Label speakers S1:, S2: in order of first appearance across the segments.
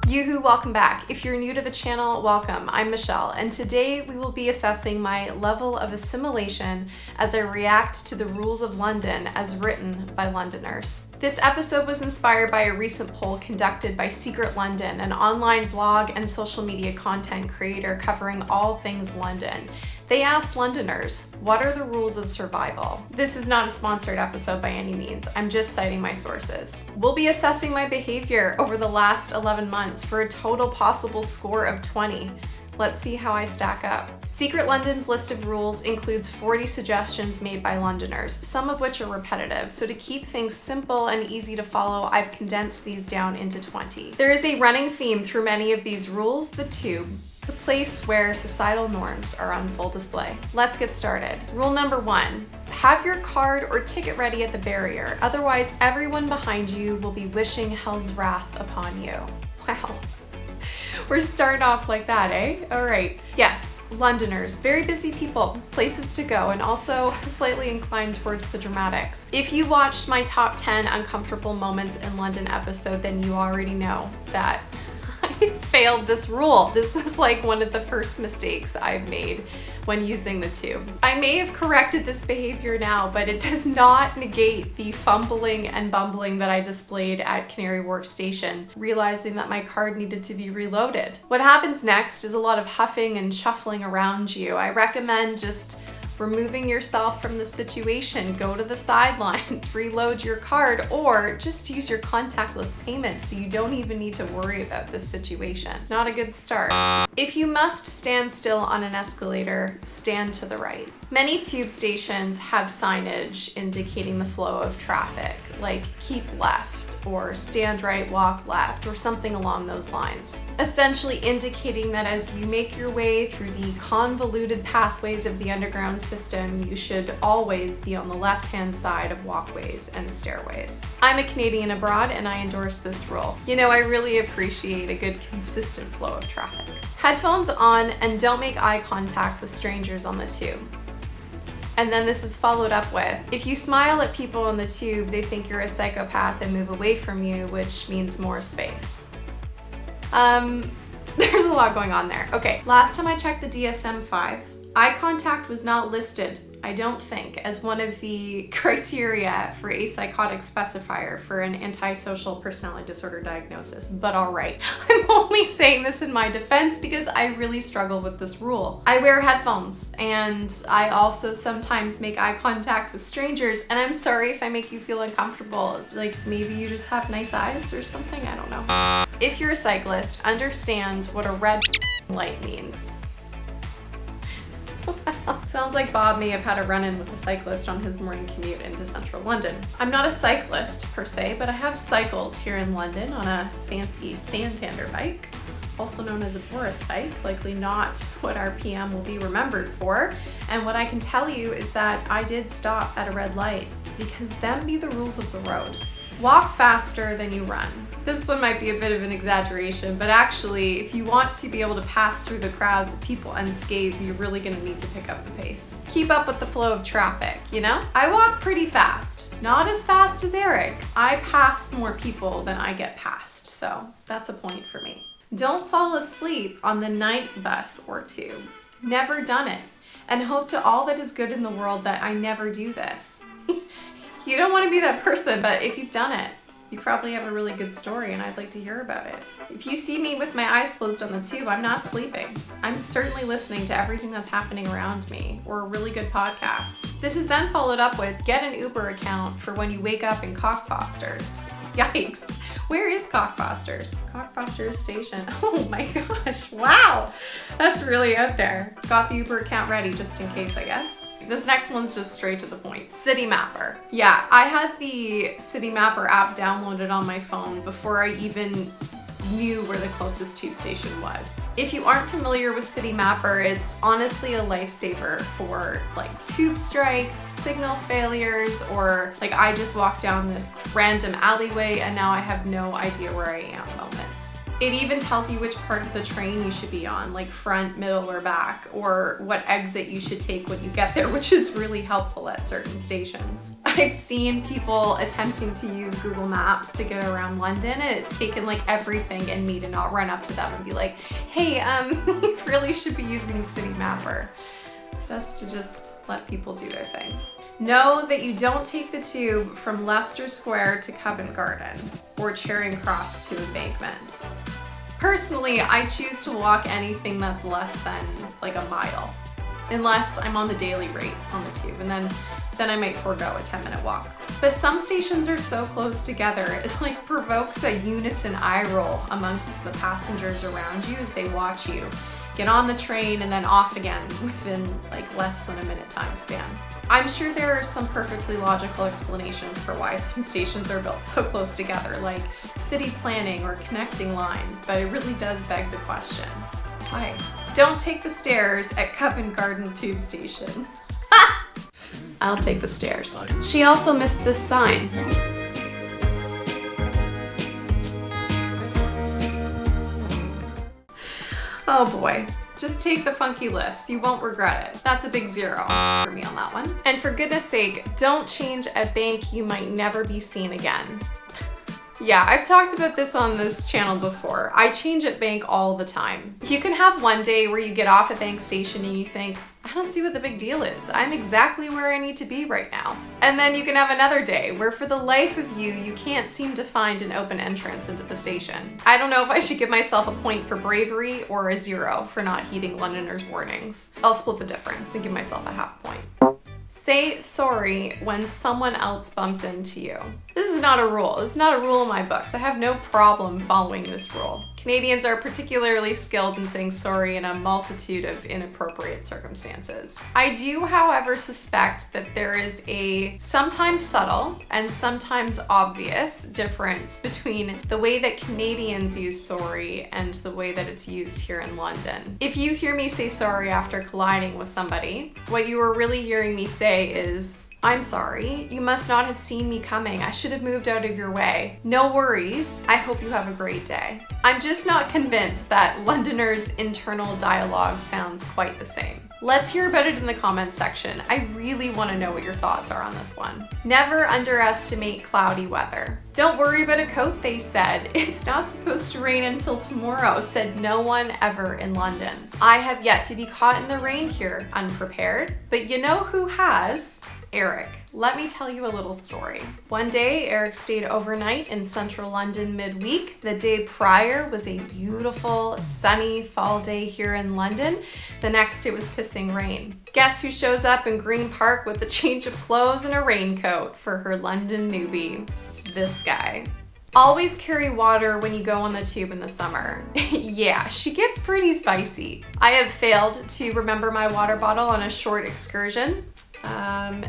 S1: Yoo-hoo, welcome back. If you're new to the channel, welcome. I'm Michelle, and today we will be assessing my level of assimilation as I react to the rules of London as written by Londoners. This episode was inspired by a recent poll conducted by Secret London, an online blog and social media content creator covering all things London. They asked Londoners, what are the rules of survival? This is not a sponsored episode by any means. I'm just citing my sources. We'll be assessing my behavior over the last 11 months for a total possible score of 20. Let's see how I stack up. Secret London's list of rules includes 40 suggestions made by Londoners, some of which are repetitive. So to keep things simple and easy to follow, I've condensed these down into 20. There is a running theme through many of these rules: the tube, the place where societal norms are on full display. Let's get started. Rule number 1, have your card or ticket ready at the barrier. Otherwise, everyone behind you will be wishing hell's wrath upon you. Wow. We're starting off like that, eh? All right. Yes, Londoners, very busy people, places to go, and also slightly inclined towards the dramatics. If you watched my top 10 uncomfortable moments in London episode, then you already know that I failed this rule. This was like one of the first mistakes I've made when using the tube. I may have corrected this behavior now, but it does not negate the fumbling and bumbling that I displayed at Canary Wharf Station, realizing that my card needed to be reloaded. What happens next is a lot of huffing and shuffling around you. I recommend just removing yourself from the situation. Go to the sidelines, reload your card, or just use your contactless payment so you don't even need to worry about this situation. Not a good start. If you must stand still on an escalator, stand to the right. Many tube stations have signage indicating the flow of traffic, like keep left, or stand right, walk left, or something along those lines, essentially indicating that as you make your way through the convoluted pathways of the underground system, you should always be on the left-hand side of walkways and stairways. I'm a Canadian abroad and I endorse this rule. You know, I really appreciate a good consistent flow of traffic. Headphones on and don't make eye contact with strangers on the tube. And then this is followed up with, if you smile at people on the tube, they think you're a psychopath and move away from you, which means more space. There's a lot going on there. Okay, last time I checked the DSM-5, eye contact was not listed, I don't think, as one of the criteria for a psychotic specifier for an antisocial personality disorder diagnosis, but all right. I'm only saying this in my defense because I really struggle with this rule. I wear headphones and I also sometimes make eye contact with strangers, and I'm sorry if I make you feel uncomfortable. Like maybe you just have nice eyes or something, I don't know. If you're a cyclist, understand what a red light means. Sounds like Bob may have had a run-in with a cyclist on his morning commute into central London. I'm not a cyclist per se, but I have cycled here in London on a fancy Santander bike, also known as a Boris bike, likely not what our PM will be remembered for. And what I can tell you is that I did stop at a red light, because them be the rules of the road. Walk faster than you run. This one might be a bit of an exaggeration, but actually, if you want to be able to pass through the crowds of people unscathed, you're really gonna need to pick up the pace. Keep up with the flow of traffic, you know? I walk pretty fast, not as fast as Eric. I pass more people than I get past, so that's a point for me. Don't fall asleep on the night bus or tube. Never done it, and hope to all that is good in the world that I never do this. You don't want to be that person, but if you've done it, you probably have a really good story and I'd like to hear about it. If you see me with my eyes closed on the tube, I'm not sleeping. I'm certainly listening to everything that's happening around me, or a really good podcast. This is then followed up with, get an Uber account for when you wake up in Cockfosters. Yikes. Where is Cockfosters? Cockfosters Station. Oh my gosh, wow. That's really out there. Got the Uber account ready just in case, I guess. This next one's just straight to the point. Citymapper. Yeah, I had the Citymapper app downloaded on my phone before I even knew where the closest tube station was. If you aren't familiar with Citymapper, it's honestly a lifesaver for like tube strikes, signal failures, or like I just walked down this random alleyway and now I have no idea where I am moments. It even tells you which part of the train you should be on, like front, middle, or back, or what exit you should take when you get there, which is really helpful at certain stations. I've seen people attempting to use Google Maps to get around London, and it's taken like everything in me to not run up to them and be like, hey, you really should be using Citymapper. Best to just let people do their thing. Know that you don't take the tube from Leicester Square to Covent Garden or Charing Cross to Embankment. Personally, I choose to walk anything that's less than like a mile, unless I'm on the daily rate on the tube, and then I might forego a 10-minute walk. But some stations are so close together, it like provokes a unison eye roll amongst the passengers around you as they watch you get on the train and then off again within like less than a minute time span. I'm sure there are some perfectly logical explanations for why some stations are built so close together, like city planning or connecting lines, but it really does beg the question, why? Don't take the stairs at Covent Garden Tube Station. I'll take the stairs. She also missed this sign. Oh boy. Just take the funky lifts, you won't regret it. That's a big 0 for me on that one. And for goodness sake, don't change a bank you might never be seen again. Yeah, I've talked about this on this channel before. I change at bank all the time. You can have one day where you get off at bank station and you think, I don't see what the big deal is. I'm exactly where I need to be right now. And then you can have another day where for the life of you, you can't seem to find an open entrance into the station. I don't know if I should give myself a point for bravery or a 0 for not heeding Londoners' warnings. I'll split the difference and give myself a half point. Say sorry when someone else bumps into you. This is not a rule. This is not a rule in my books. I have no problem following this rule. Canadians are particularly skilled in saying sorry in a multitude of inappropriate circumstances. I do, however, suspect that there is a sometimes subtle and sometimes obvious difference between the way that Canadians use sorry and the way that it's used here in London. If you hear me say sorry after colliding with somebody, what you are really hearing me say is, I'm sorry, you must not have seen me coming. I should have moved out of your way. No worries. I hope you have a great day. I'm just not convinced that Londoners' internal dialogue sounds quite the same. Let's hear about it in the comments section. I really want to know what your thoughts are on this one. Never underestimate cloudy weather. Don't worry about a coat, they said. It's not supposed to rain until tomorrow, said no one ever in London. I have yet to be caught in the rain here, unprepared. But you know who has? Eric. Let me tell you a little story. One day, Eric stayed overnight in central London midweek. The day prior was a beautiful, sunny fall day here in London. The next, it was pissing rain. Guess who shows up in Green Park with a change of clothes and a raincoat for her London newbie? This guy. Always carry water when you go on the tube in the summer. Yeah, she gets pretty spicy. I have failed to remember my water bottle on a short excursion.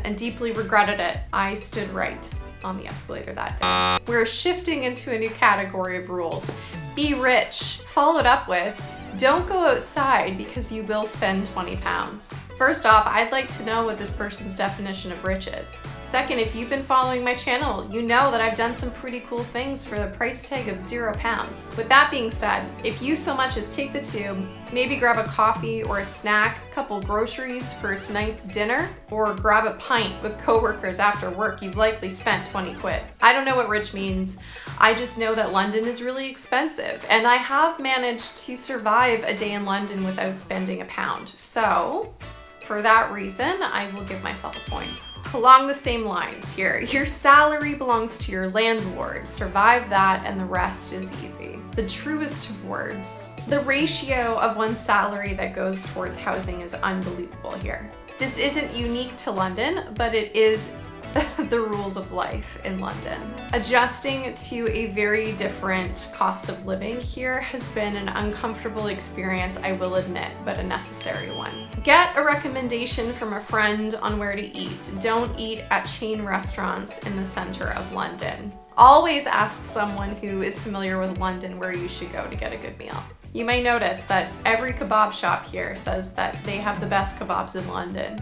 S1: And deeply regretted it. I stood right on the escalator that day. We're shifting into a new category of rules. Be rich. Followed up with, don't go outside because you will spend 20 pounds. First off, I'd like to know what this person's definition of rich is. Second, if you've been following my channel, you know that I've done some pretty cool things for the price tag of 0 pounds. With that being said, if you so much as take the tube, maybe grab a coffee or a snack, a couple groceries for tonight's dinner, or grab a pint with coworkers after work, you've likely spent 20 quid. I don't know what rich means. I just know that London is really expensive, and I have managed to survive a day in London without spending a pound. So, for that reason, I will give myself a point. Along the same lines here, your salary belongs to your landlord. Survive that and the rest is easy. The truest of words. The ratio of one's salary that goes towards housing is unbelievable here. This isn't unique to London, but it is the rules of life in London. Adjusting to a very different cost of living here has been an uncomfortable experience, I will admit, but a necessary one. Get a recommendation from a friend on where to eat. Don't eat at chain restaurants in the center of London. Always ask someone who is familiar with London where you should go to get a good meal. You may notice that every kebab shop here says that they have the best kebabs in London.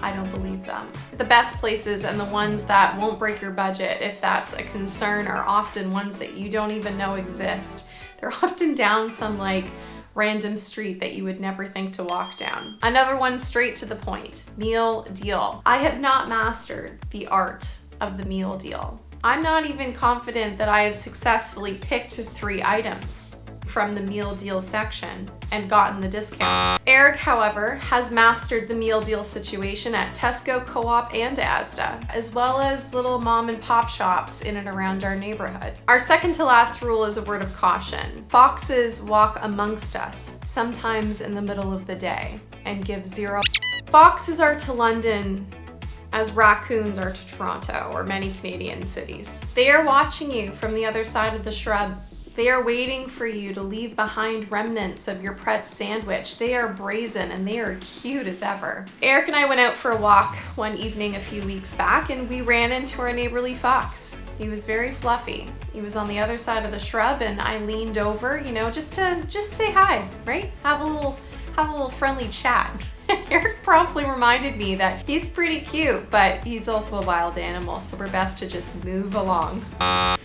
S1: I don't believe them. The best places and the ones that won't break your budget, if that's a concern, are often ones that you don't even know exist. They're often down some like random street that you would never think to walk down. Another one straight to the point, meal deal. I have not mastered the art of the meal deal. I'm not even confident that I have successfully picked 3 items from the meal deal section and gotten the discount. Eric, however, has mastered the meal deal situation at Tesco, Co-op, and Asda, as well as little mom and pop shops in and around our neighborhood. Our second to last rule is a word of caution. Foxes walk amongst us, sometimes in the middle of the day, and give 0. Foxes are to London as raccoons are to Toronto or many Canadian cities. They are watching you from the other side of the shrub. They are waiting for you to leave behind remnants of your Pret sandwich. They are brazen and they are cute as ever. Eric and I went out for a walk one evening a few weeks back and we ran into our neighborly fox. He was very fluffy. He was on the other side of the shrub and I leaned over, you know, just to say hi, right? Have a little friendly chat. Eric promptly reminded me that he's pretty cute, but he's also a wild animal, so we're best to just move along.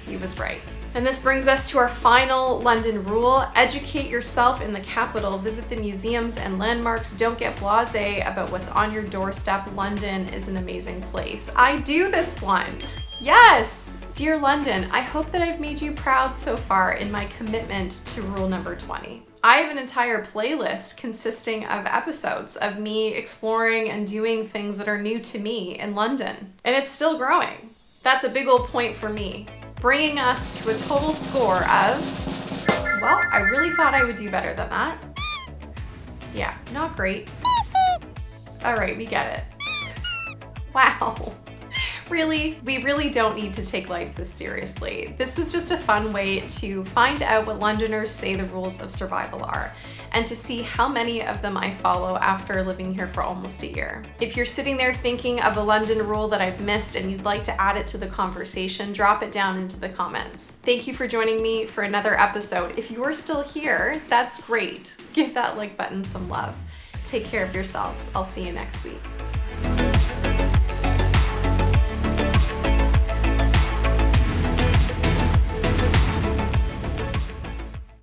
S1: He was right. And this brings us to our final London rule. Educate yourself in the capital. Visit the museums and landmarks. Don't get blasé about what's on your doorstep. London is an amazing place. I do this one. Yes! Dear London, I hope that I've made you proud so far in my commitment to rule number 20. I have an entire playlist consisting of episodes of me exploring and doing things that are new to me in London. And it's still growing. That's a big old point for me. Bringing us to a total score of, well, I really thought I would do better than that. Yeah, not great. All right, we get it. Wow. Really, we really don't need to take life this seriously. This was just a fun way to find out what Londoners say the rules of survival are, and to see how many of them I follow after living here for almost a year. If you're sitting there thinking of a London rule that I've missed and you'd like to add it to the conversation, drop it down into the comments. Thank you for joining me for another episode. If you're still here, that's great. Give that like button some love. Take care of yourselves. I'll see you next week.